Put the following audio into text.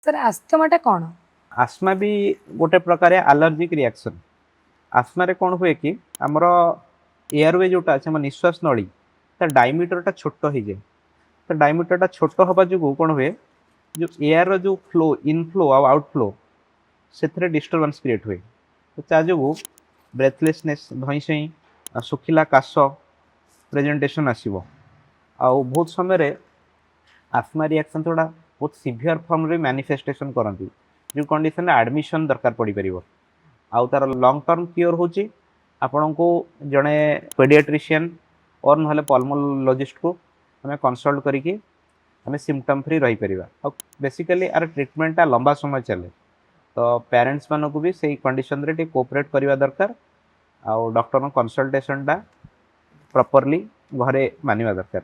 Sir आस्थमाटा कौन? आस्मा भी गोटे प्रकार आलर्जिक रिएक्शन। आस्मा रे कौन हुए कि आमर एयरवे जोटा अच्छे निश्वास नली डायमीटरटा छोट हो जाए। तो डायमीटरटा छोट हवा जो कौन हुए जो एयर जो फ्लो इनफ्लो आ आउटफ्लो से डिस्टर्बेंस क्रिएट हुए। तो ता जो ब्रेथलेसनेस धई सई सुखिला काश प्रेजेंटेशन आसो आ बहुत समय आस्मा रिएक्शन थोड़ा बहुत सीवियर फॉर्म रे मैनिफेस्टेशन करती जो कंडीशन एडमिशन दरकार पड़ पार आउ तार लॉन्ग टर्म क्योर होची आपण को जड़े पेडियाट्रिशियन और ना पल्मोलॉजिस्ट को हमें कंसल्ट करिकी हमें सिम्पटम फ्री रही पार। बेसिकली आर ट्रिटमेंटा लंबा समय चले तो पेरेंट्स मानक भी सही कंडीशन रे कोऑपरेट करवा दरकार आउ डॉक्टर कंसल्टेशन टा प्रॉपर्ली घरे मानिबा दरकार।